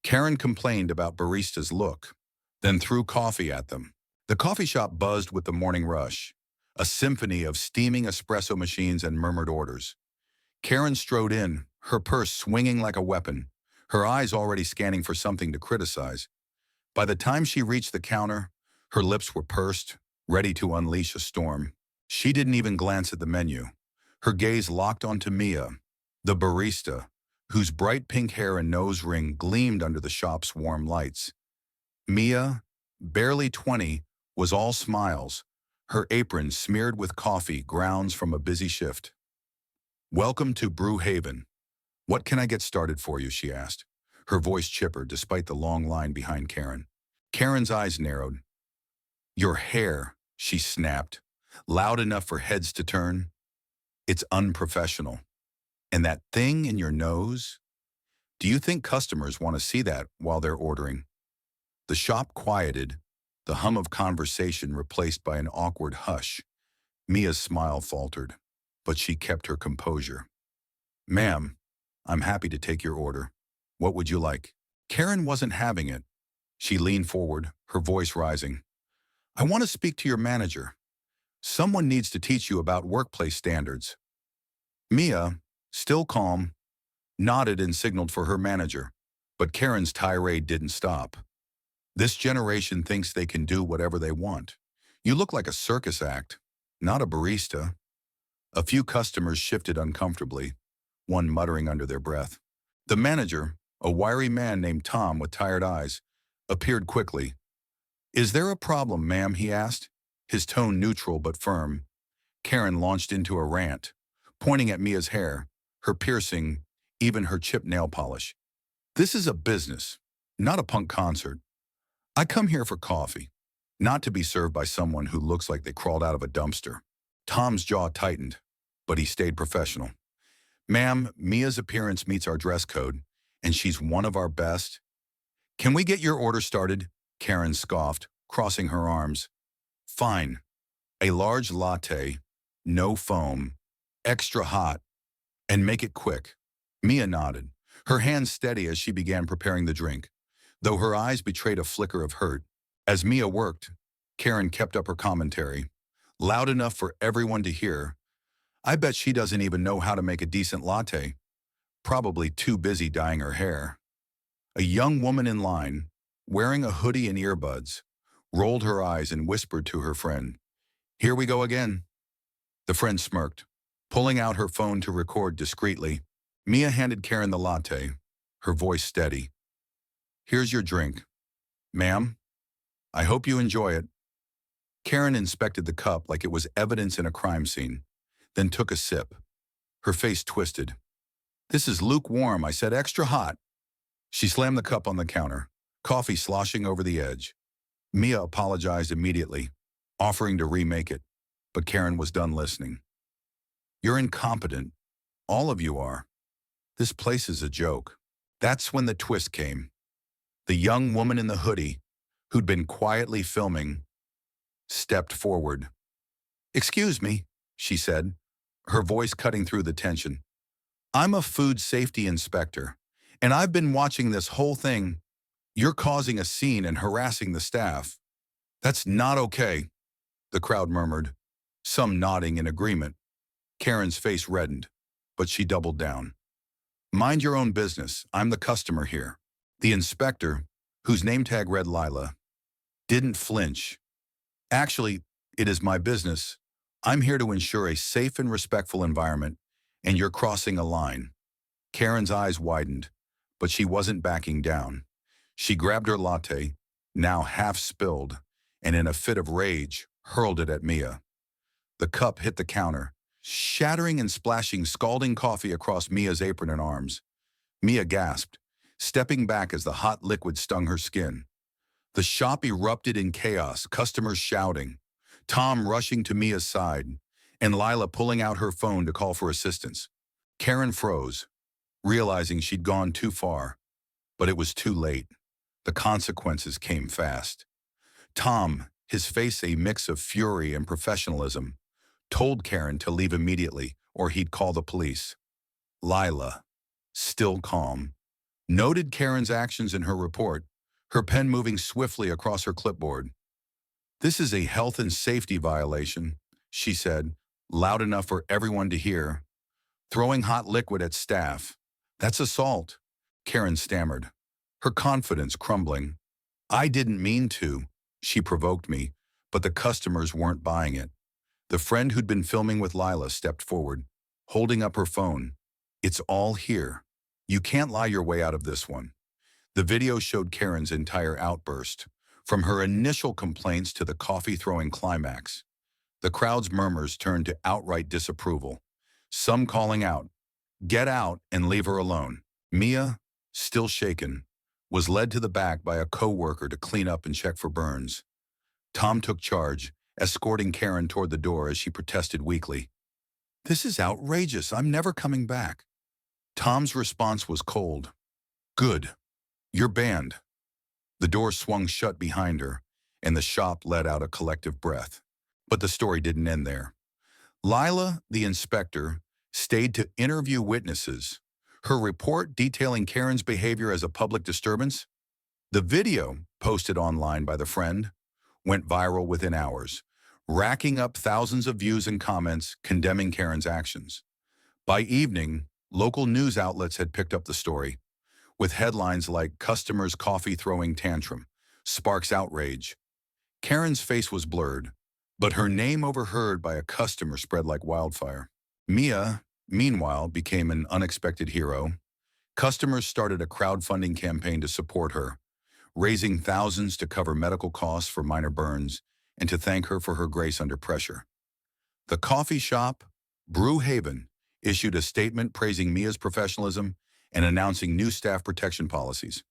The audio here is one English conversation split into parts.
Karen complained about Barista's look, then threw coffee at them. The coffee shop buzzed with the morning rush, a symphony of steaming espresso machines and murmured orders. Karen strode in, her purse swinging like a weapon, her eyes already scanning for something to criticize. By the time she reached the counter, her lips were pursed, ready to unleash a storm. She didn't even glance at the menu. Her gaze locked onto Mia, the barista, whose bright pink hair and nose ring gleamed under the shop's warm lights. Mia, barely 20, was all smiles, her apron smeared with coffee grounds from a busy shift. "Welcome to Brew Haven. What can I get started for you?" she asked, her voice chipper despite the long line behind Karen. Karen's eyes narrowed. "Your hair," she snapped, loud enough for heads to turn. "It's unprofessional. And that thing in your nose? Do you think customers want to see that while they're ordering?" The shop quieted, the hum of conversation replaced by an awkward hush. Mia's smile faltered, but she kept her composure. "Ma'am, I'm happy to take your order. What would you like?" Karen wasn't having it. She leaned forward, her voice rising. "I want to speak to your manager. Someone needs to teach you about workplace standards." Mia, still calm, nodded and signaled for her manager, but Karen's tirade didn't stop. "This generation thinks they can do whatever they want. You look like a circus act, not a barista." A few customers shifted uncomfortably, one muttering under their breath. The manager, a wiry man named Tom with tired eyes, appeared quickly. "Is there a problem, ma'am?" he asked, his tone neutral but firm. Karen launched into a rant, pointing at Mia's hair, her piercing, even her chipped nail polish. "This is a business, not a punk concert. I come here for coffee, not to be served by someone who looks like they crawled out of a dumpster." Tom's jaw tightened, but he stayed professional. "Ma'am, Mia's appearance meets our dress code, and she's one of our best." "Can we get your order started?" Karen scoffed, crossing her arms. "Fine. A large latte, no foam, extra hot, and make it quick." Mia nodded, her hands steady as she began preparing the drink, though her eyes betrayed a flicker of hurt. As Mia worked, Karen kept up her commentary, loud enough for everyone to hear. "I bet she doesn't even know how to make a decent latte. Probably too busy dyeing her hair." A young woman in line, wearing a hoodie and earbuds, rolled her eyes and whispered to her friend, "Here we go again." The friend smirked, pulling out her phone to record discreetly. Mia handed Karen the latte, her voice steady. "Here's your drink. Ma'am, I hope you enjoy it." Karen inspected the cup like it was evidence in a crime scene, then took a sip. Her face twisted. "This is lukewarm. I said extra hot." She slammed the cup on the counter, coffee sloshing over the edge. Mia apologized immediately, offering to remake it, but Karen was done listening. "You're incompetent. All of you are. This place is a joke." That's when the twist came. The young woman in the hoodie, who'd been quietly filming, stepped forward. "Excuse me," she said, her voice cutting through the tension. "I'm a food safety inspector, and I've been watching this whole thing. You're causing a scene and harassing the staff. That's not okay," the crowd murmured, some nodding in agreement. Karen's face reddened, but she doubled down. "Mind your own business. I'm the customer here." The inspector, whose name tag read Lila, didn't flinch. "Actually, it is my business. I'm here to ensure a safe and respectful environment, and you're crossing a line." Karen's eyes widened, but she wasn't backing down. She grabbed her latte, now half spilled, and in a fit of rage, hurled it at Mia. The cup hit the counter, shattering and splashing scalding coffee across Mia's apron and arms. Mia gasped, stepping back as the hot liquid stung her skin. The shop erupted in chaos, customers shouting, Tom rushing to Mia's side, and Lila pulling out her phone to call for assistance. Karen froze, realizing she'd gone too far, but it was too late. The consequences came fast. Tom, his face a mix of fury and professionalism, told Karen to leave immediately or he'd call the police. Lila, still calm, noted Karen's actions in her report, her pen moving swiftly across her clipboard. "This is a health and safety violation," she said, loud enough for everyone to hear. "Throwing hot liquid at staff. That's assault," Karen stammered, her confidence crumbling. "I didn't mean to. She provoked me, but the customers weren't buying it." The friend who'd been filming with Lila stepped forward, holding up her phone. "It's all here. You can't lie your way out of this one." The video showed Karen's entire outburst, from her initial complaints to the coffee-throwing climax. The crowd's murmurs turned to outright disapproval, some calling out, "Get out and leave her alone." Mia, still shaken, was led to the back by a co-worker to clean up and check for burns. Tom took charge, escorting Karen toward the door as she protested weakly. "This is outrageous. I'm never coming back." Tom's response was cold. "Good. You're banned." The door swung shut behind her, and the shop let out a collective breath. But the story didn't end there. Lila, the inspector, stayed to interview witnesses, her report detailing Karen's behavior as a public disturbance. The video, posted online by the friend, went viral within hours, racking up thousands of views and comments condemning Karen's actions. By evening, local news outlets had picked up the story, with headlines like "Customers' Coffee Throwing Tantrum Sparks Outrage." Karen's face was blurred, but her name overheard by a customer spread like wildfire. Mia, meanwhile, became an unexpected hero. Customers started a crowdfunding campaign to support her, raising thousands to cover medical costs for minor burns and to thank her for her grace under pressure. The coffee shop, Brew Haven, issued a statement praising Mia's professionalism and announcing new staff protection policies.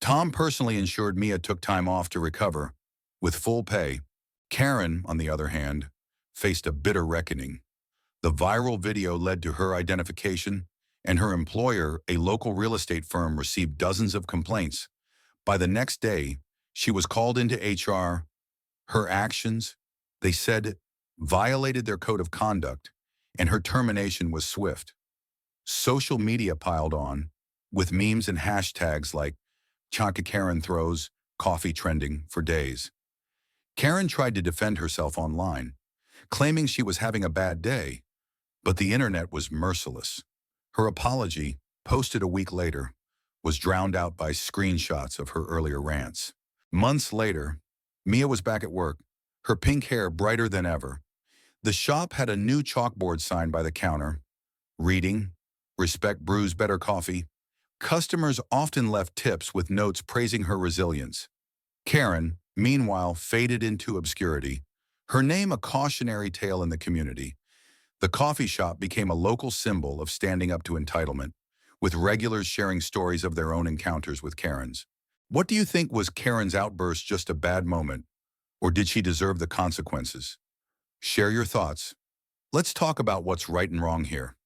Tom personally ensured Mia took time off to recover, with full pay. Karen, on the other hand, faced a bitter reckoning. The viral video led to her identification, and her employer, a local real estate firm, received dozens of complaints. By the next day, she was called into HR. Her actions, they said, violated their code of conduct, and her termination was swift. Social media piled on, with memes and hashtags like "Chanka Karen throws," "coffee trending" for days. Karen tried to defend herself online, claiming she was having a bad day, but the internet was merciless. Her apology, posted a week later, was drowned out by screenshots of her earlier rants. Months later, Mia was back at work, her pink hair brighter than ever. The shop had a new chalkboard sign by the counter, reading, "Respect brews better coffee." Customers often left tips with notes praising her resilience. Karen, meanwhile, faded into obscurity, her name a cautionary tale in the community. The coffee shop became a local symbol of standing up to entitlement, with regulars sharing stories of their own encounters with Karens. What do you think? Was Karen's outburst just a bad moment, or did she deserve the consequences? Share your thoughts. Let's talk about what's right and wrong here.